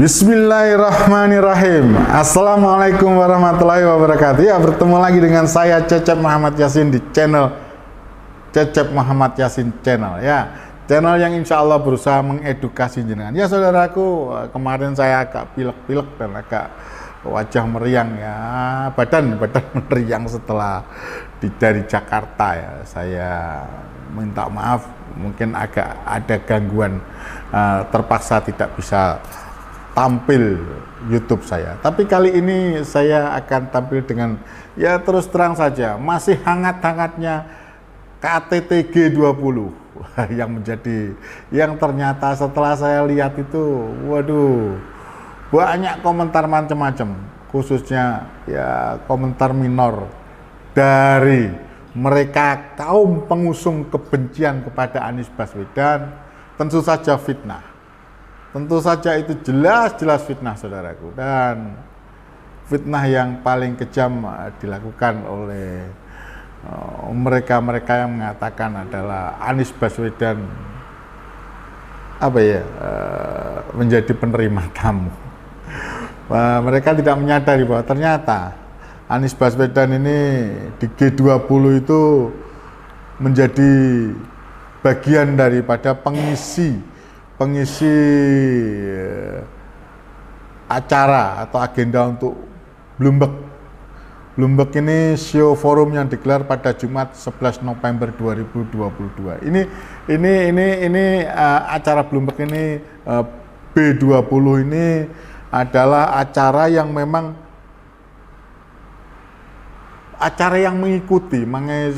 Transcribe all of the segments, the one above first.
Bismillahirrahmanirrahim. Assalamualaikum warahmatullahi wabarakatuh. Ya, bertemu lagi dengan saya Cecep Muhammad Yasin di channel Cecep Muhammad Yasin channel. Ya, channel yang insya Allah berusaha mengedukasi jenengan. Ya saudaraku, kemarin saya agak pilek-pilek dan agak wajah meriang ya, badan meriang setelah dari Jakarta ya. Saya minta maaf, mungkin agak ada gangguan, terpaksa tidak bisa tampil YouTube saya. Tapi kali ini saya akan tampil dengan, ya terus terang saja, masih hangat-hangatnya KTT G20 yang ternyata setelah saya lihat itu, waduh, banyak komentar macam-macam, khususnya ya komentar minor dari mereka kaum pengusung kebencian kepada Anies Baswedan. Tentu saja fitnah. Tentu saja itu jelas-jelas fitnah, saudaraku, dan fitnah yang paling kejam dilakukan oleh mereka-mereka yang mengatakan adalah Anies Baswedan menjadi penerima tamu. Mereka tidak menyadari bahwa ternyata Anies Baswedan ini di G20 itu menjadi bagian daripada pengisi acara atau agenda untuk Bloomberg. Bloomberg ini show forum yang digelar pada Jumat 11 November 2022. Ini acara Bloomberg ini, B20 ini adalah acara yang memang acara yang mengikuti,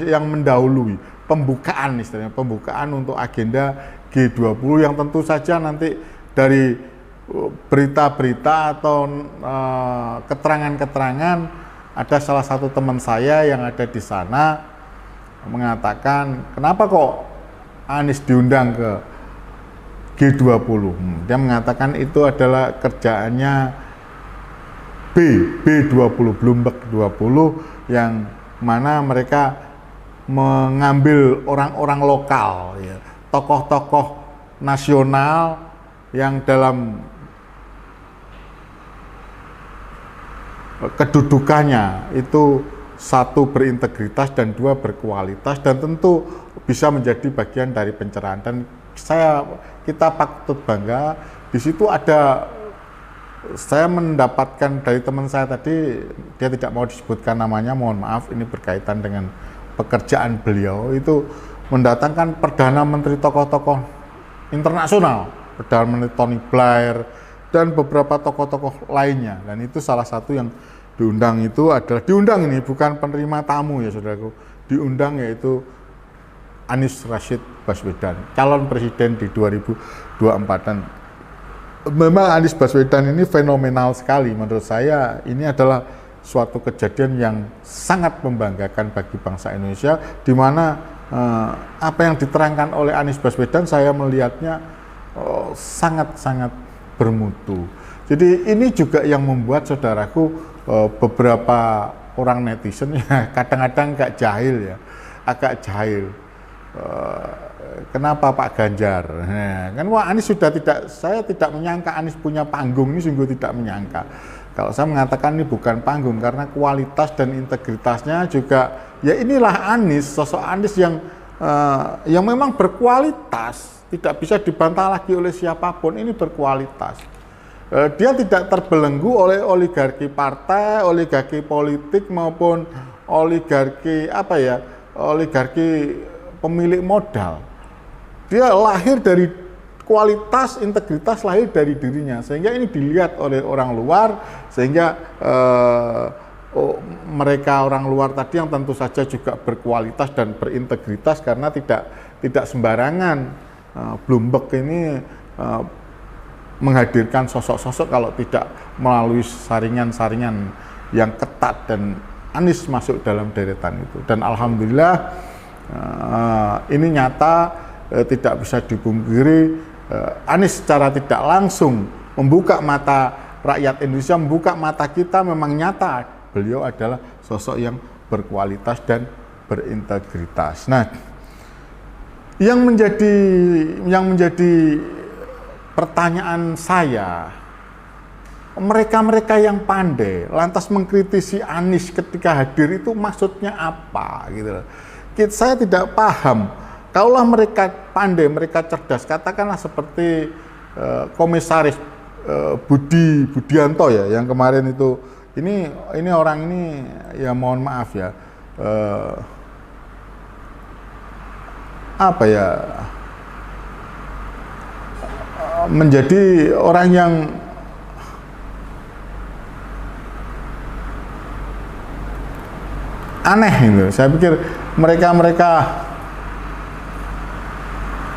yang mendahului pembukaan, istilahnya pembukaan untuk agenda G20 yang tentu saja nanti dari berita-berita atau keterangan-keterangan, ada salah satu teman saya yang ada di sana mengatakan, kenapa kok Anies diundang ke G20? Dia mengatakan itu adalah kerjaannya B20, Bloomberg 20, yang mana mereka mengambil orang-orang lokal, ya, tokoh-tokoh nasional yang dalam kedudukannya itu satu berintegritas dan dua berkualitas dan tentu bisa menjadi bagian dari pencerahan. Dan kita patut bangga di situ. Ada, saya mendapatkan dari teman saya tadi, dia tidak mau disebutkan namanya, mohon maaf, ini berkaitan dengan pekerjaan beliau, itu mendatangkan Perdana Menteri tokoh-tokoh internasional, Perdana Menteri Tony Blair, dan beberapa tokoh-tokoh lainnya. Dan itu salah satu yang diundang, itu adalah, diundang ini bukan penerima tamu ya saudaraku, diundang yaitu Anies Rashid Baswedan, calon presiden di 2024. Dan memang Anies Baswedan ini fenomenal sekali menurut saya. Ini adalah suatu kejadian yang sangat membanggakan bagi bangsa Indonesia, di mana apa yang diterangkan oleh Anies Baswedan, saya melihatnya sangat-sangat bermutu. Jadi ini juga yang membuat saudaraku, beberapa orang netizen ya kadang-kadang agak jahil. Kenapa Pak Ganjar? Kan wah, Anies sudah tidak, saya tidak menyangka Anies punya panggung, ini sungguh tidak menyangka. Kalau saya mengatakan ini bukan panggung, karena kualitas dan integritasnya juga, ya inilah Anies, sosok Anies yang memang berkualitas, tidak bisa dibantah lagi oleh siapapun. Ini berkualitas. Dia tidak terbelenggu oleh oligarki partai, oligarki politik, maupun oligarki oligarki pemilik modal. Dia lahir dari kualitas, integritas lahir dari dirinya, sehingga ini dilihat oleh orang luar, sehingga mereka orang luar tadi yang tentu saja juga berkualitas dan berintegritas, karena tidak sembarangan Bloomberg ini menghadirkan sosok-sosok kalau tidak melalui saringan-saringan yang ketat, dan Anies masuk dalam deretan itu. Dan alhamdulillah ini nyata, tidak bisa dipungkiri. Anies secara tidak langsung membuka mata rakyat Indonesia, membuka mata kita, memang nyata beliau adalah sosok yang berkualitas dan berintegritas. Nah, yang menjadi pertanyaan saya, mereka-mereka yang pandai lantas mengkritisi Anies ketika hadir itu maksudnya apa gitu loh. Saya tidak paham. Kalaulah mereka pandai, mereka cerdas, katakanlah seperti komisaris Budianto ya, yang kemarin itu, ini orang ini ya mohon maaf ya, apa ya, menjadi orang yang aneh gitu. Saya pikir mereka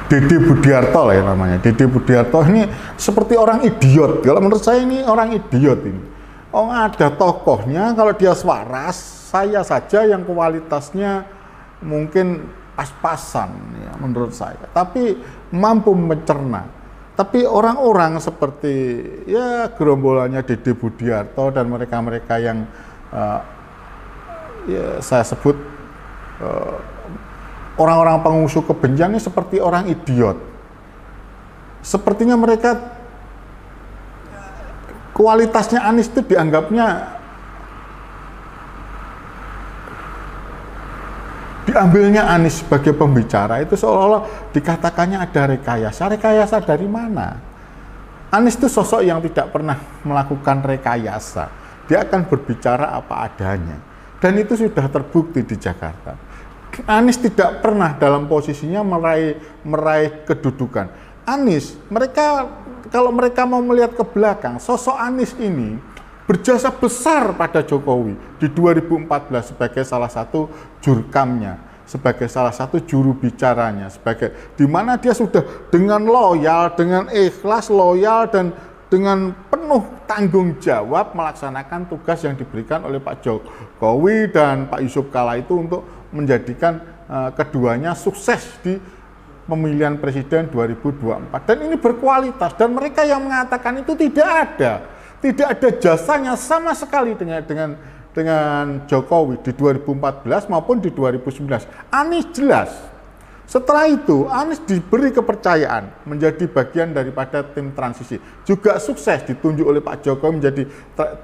Dede Budiarto lah ya namanya. Dede Budiarto ini seperti orang idiot. Kalau menurut saya ini orang idiot ini. Oh, ada tokohnya, kalau dia waras, saya saja yang kualitasnya mungkin pas-pasan ya menurut saya. Tapi mampu mencerna. Tapi orang-orang seperti ya gerombolannya Dede Budiarto dan mereka-mereka yang ya saya sebut orang-orang pengusung kebencian ini seperti orang idiot. Sepertinya mereka kualitasnya Anies itu diambilnya Anies sebagai pembicara itu seolah-olah dikatakannya ada rekayasa. Rekayasa dari mana? Anies itu sosok yang tidak pernah melakukan rekayasa. Dia akan berbicara apa adanya. Dan itu sudah terbukti di Jakarta. Anies tidak pernah dalam posisinya meraih kedudukan. Anies, kalau mereka mau melihat ke belakang, sosok Anies ini berjasa besar pada Jokowi di 2014 sebagai salah satu jurkamnya, sebagai salah satu juru bicaranya, di mana dia sudah dengan loyal, dengan ikhlas, loyal dan dengan penuh tanggung jawab melaksanakan tugas yang diberikan oleh Pak Jokowi dan Pak Yusuf Kala itu untuk menjadikan keduanya sukses di pemilihan presiden 2024. Dan ini berkualitas, dan mereka yang mengatakan itu tidak ada jasanya sama sekali dengan Jokowi di 2014 maupun di 2019. Anies jelas. Setelah itu, Anies diberi kepercayaan menjadi bagian daripada tim transisi. Juga sukses ditunjuk oleh Pak Jokowi menjadi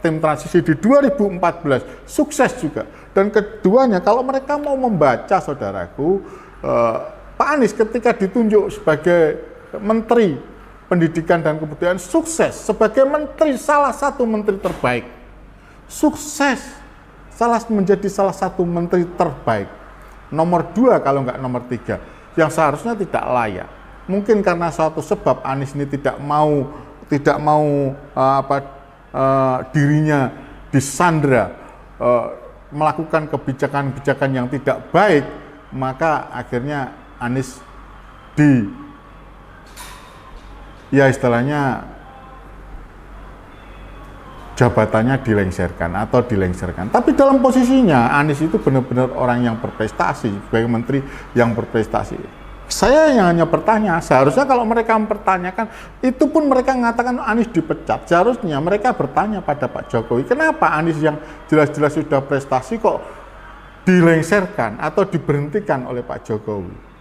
tim transisi di 2014. Sukses juga. Dan keduanya, kalau mereka mau membaca, saudaraku, Pak Anies ketika ditunjuk sebagai Menteri Pendidikan dan Kebudayaan, sukses sebagai menteri, salah satu menteri terbaik. Sukses menjadi salah satu menteri terbaik. Nomor 2 kalau nggak nomor 3. Yang seharusnya tidak layak. Mungkin karena suatu sebab Anies ini tidak mau dirinya disandra, melakukan kebijakan-kebijakan yang tidak baik, maka akhirnya Anies istilahnya jabatannya dilengsarkan. Tapi dalam posisinya Anies itu benar-benar orang yang berprestasi, sebagai menteri yang berprestasi. Saya yang hanya bertanya, seharusnya kalau mereka mempertanyakan, itu pun mereka mengatakan Anies dipecat. Seharusnya mereka bertanya pada Pak Jokowi, kenapa Anies yang jelas-jelas sudah prestasi kok dilengsarkan atau diberhentikan oleh Pak Jokowi?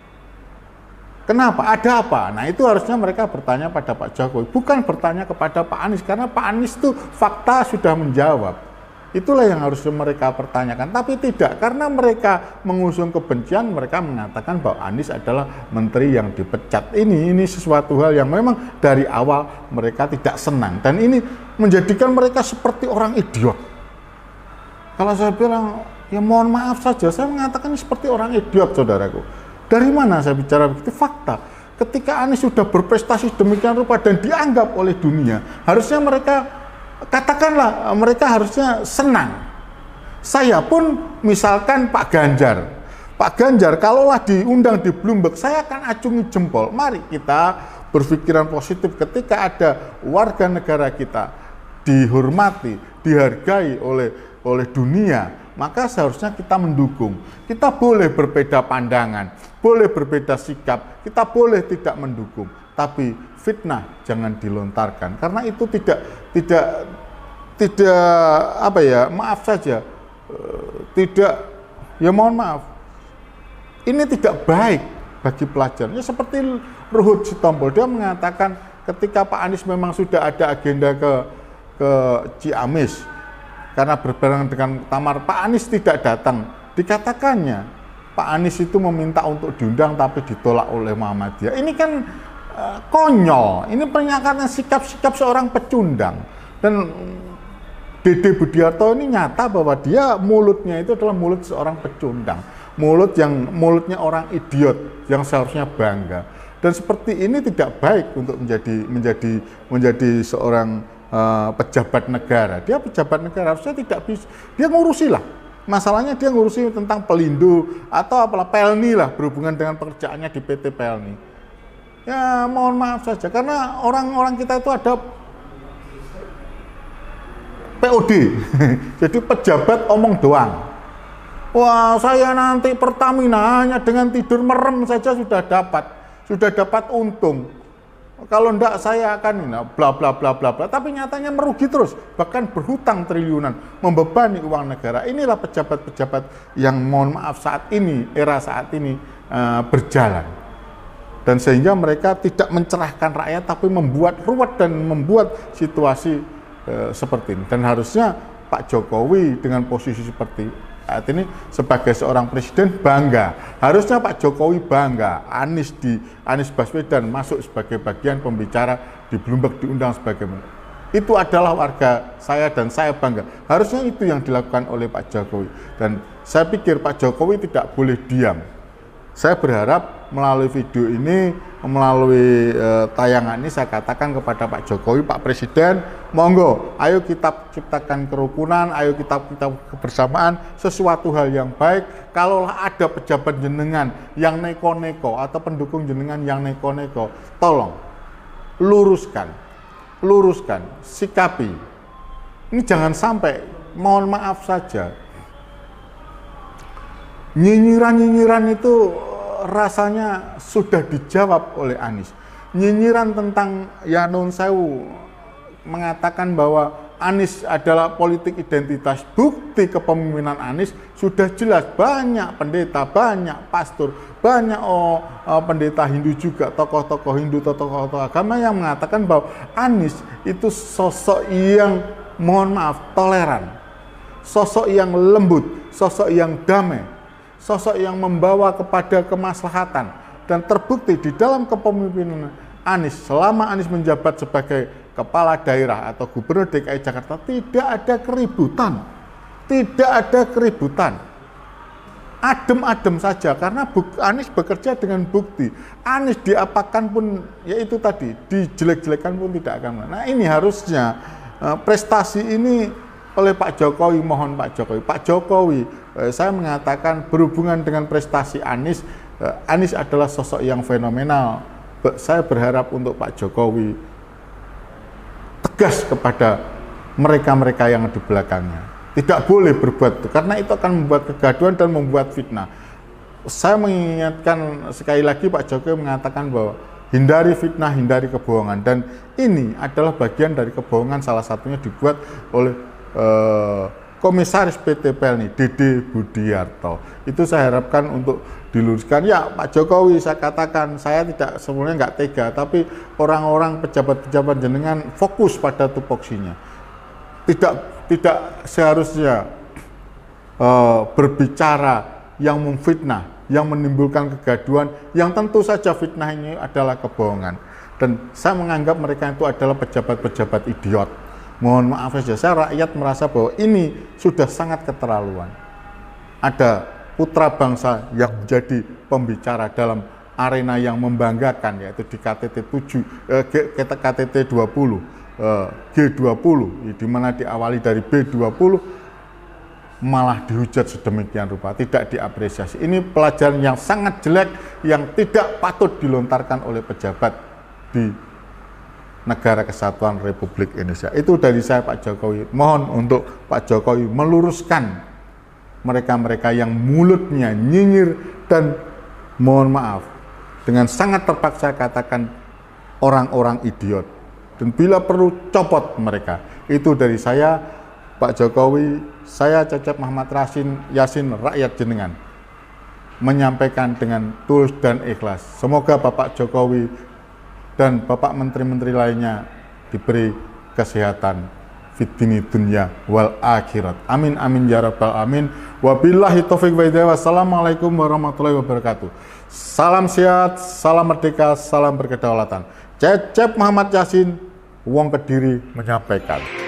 Kenapa? Ada apa? Nah, itu harusnya mereka bertanya pada Pak Jokowi, bukan bertanya kepada Pak Anies, karena Pak Anies itu fakta sudah menjawab. Itulah yang harus mereka pertanyakan, tapi tidak, karena mereka mengusung kebencian, mereka mengatakan bahwa Anies adalah menteri yang dipecat. Ini sesuatu hal yang memang dari awal mereka tidak senang, dan ini menjadikan mereka seperti orang idiot. Kalau saya bilang, ya mohon maaf saja, saya mengatakan ini seperti orang idiot, saudaraku. Dari mana saya bicara begitu? Fakta. Ketika Anies sudah berprestasi demikian rupa dan dianggap oleh dunia, harusnya mereka, katakanlah, mereka harusnya senang. Saya pun misalkan Pak Ganjar kalaulah diundang di Bloomberg, saya akan acungi jempol. Mari kita berpikiran positif ketika ada warga negara kita dihormati, dihargai oleh dunia, maka seharusnya kita mendukung. Kita boleh berbeda pandangan, boleh berbeda sikap, kita boleh tidak mendukung, tapi fitnah jangan dilontarkan, karena itu tidak apa ya, maaf saja, mohon maaf, ini tidak baik bagi pelajar. Ya, seperti Ruhut Sitompul, dia mengatakan ketika Pak Anies memang sudah ada agenda ke ke Ciamis karena berbarengan dengan muktamar, Pak Anies tidak datang. Dikatakannya Pak Anies itu meminta untuk diundang tapi ditolak oleh Muhammadiyah. Ini kan konyol. Ini pernyataan sikap-sikap seorang pecundang. Dan Dede Budiarto ini nyata bahwa dia mulutnya itu adalah mulut seorang pecundang. Mulutnya orang idiot yang seharusnya bangga. Dan seperti ini tidak baik untuk menjadi seorang pejabat negara. Dia pejabat negara harusnya tidak bisa, dia ngurusi lah. Masalahnya dia ngurusi tentang Pelindo atau apalah Pelni lah, berhubungan dengan pekerjaannya di PT Pelni. Ya mohon maaf saja, karena orang-orang kita itu ada POD, jadi pejabat omong doang. Wah, saya nanti Pertamina hanya dengan tidur merem saja sudah dapat untung. Kalau enggak saya akan bla bla bla bla bla, tapi nyatanya merugi terus, bahkan berhutang triliunan, membebani uang negara. Inilah pejabat-pejabat yang mohon maaf era saat ini berjalan. Dan sehingga mereka tidak mencerahkan rakyat tapi membuat ruwet dan membuat situasi seperti ini. Dan harusnya Pak Jokowi dengan posisi seperti saat ini sebagai seorang presiden bangga. Harusnya Pak Jokowi bangga Anies Baswedan masuk sebagai bagian pembicara di Bloomberg, diundang sebagai menteri. Itu adalah warga saya dan saya bangga. Harusnya itu yang dilakukan oleh Pak Jokowi. Dan saya pikir Pak Jokowi tidak boleh diam. Saya berharap melalui video ini, melalui tayangan ini saya katakan kepada Pak Jokowi, Pak Presiden, monggo, ayo kita ciptakan kerukunan, ayo kita kebersamaan, sesuatu hal yang baik. Kalaulah ada pejabat jenengan yang neko-neko atau pendukung jenengan yang neko-neko, tolong luruskan, sikapi. Ini jangan sampai, mohon maaf saja, nyinyiran itu rasanya sudah dijawab oleh Anies. Nyinyiran tentang ya nun sewu mengatakan bahwa Anies adalah politik identitas, bukti kepemimpinan Anies sudah jelas. Banyak pendeta, banyak pastor, banyak pendeta Hindu juga, tokoh-tokoh Hindu, tokoh-tokoh agama yang mengatakan bahwa Anies itu sosok yang mohon maaf toleran, sosok yang lembut, sosok yang damai, sosok yang membawa kepada kemaslahatan. Dan terbukti di dalam kepemimpinan Anies, selama Anies menjabat sebagai kepala daerah atau gubernur DKI Jakarta, tidak ada keributan, adem-adem saja, karena Anies bekerja dengan bukti. Anies diapakan pun, yaitu tadi, dijelek-jelekan pun tidak akan. Nah ini harusnya prestasi ini oleh Pak Jokowi, mohon Pak Jokowi, saya mengatakan berhubungan dengan prestasi Anies adalah sosok yang fenomenal. Saya berharap untuk Pak Jokowi tegas kepada mereka-mereka yang di belakangnya. Tidak boleh berbuat itu, karena itu akan membuat kegaduhan dan membuat fitnah. Saya mengingatkan sekali lagi, Pak Jokowi mengatakan bahwa hindari fitnah, hindari kebohongan. Dan ini adalah bagian dari kebohongan, salah satunya dibuat oleh Komisaris PT Pelni, Dede Budiarto. Itu saya harapkan untuk diluruskan. Ya Pak Jokowi, saya katakan saya tidak sebenarnya nggak tega, tapi orang-orang pejabat-pejabat jenengan fokus pada tupoksinya. Tidak seharusnya berbicara yang memfitnah, yang menimbulkan kegaduhan, yang tentu saja fitnah ini adalah kebohongan. Dan saya menganggap mereka itu adalah pejabat-pejabat idiot. Mohon maaf saja, saya rakyat merasa bahwa ini sudah sangat keterlaluan. Ada putra bangsa yang menjadi pembicara dalam arena yang membanggakan, yaitu di KTT 20, G20, di mana diawali dari B20, malah dihujat sedemikian rupa, tidak diapresiasi. Ini pelajaran yang sangat jelek, yang tidak patut dilontarkan oleh pejabat di Negara Kesatuan Republik Indonesia. Itu dari saya, Pak Jokowi. Mohon untuk Pak Jokowi meluruskan mereka-mereka yang mulutnya nyinyir dan mohon maaf, dengan sangat terpaksa katakan orang-orang idiot. Dan bila perlu copot mereka. Itu dari saya, Pak Jokowi. Saya Cecep Muhammad Yasin, rakyat jenengan, menyampaikan dengan tulus dan ikhlas. Semoga Bapak Jokowi dan Bapak Menteri-Menteri lainnya diberi kesehatan fid dini dunya wal akhirat. Amin amin ya rabbal amin. Wabillahi taufiq wa hidayah. Wassalamualaikum warahmatullahi wabarakatuh. Salam sehat, salam merdeka, salam berkedaulatan. Cecep Muhammad Yasin, Wong Kediri menyampaikan.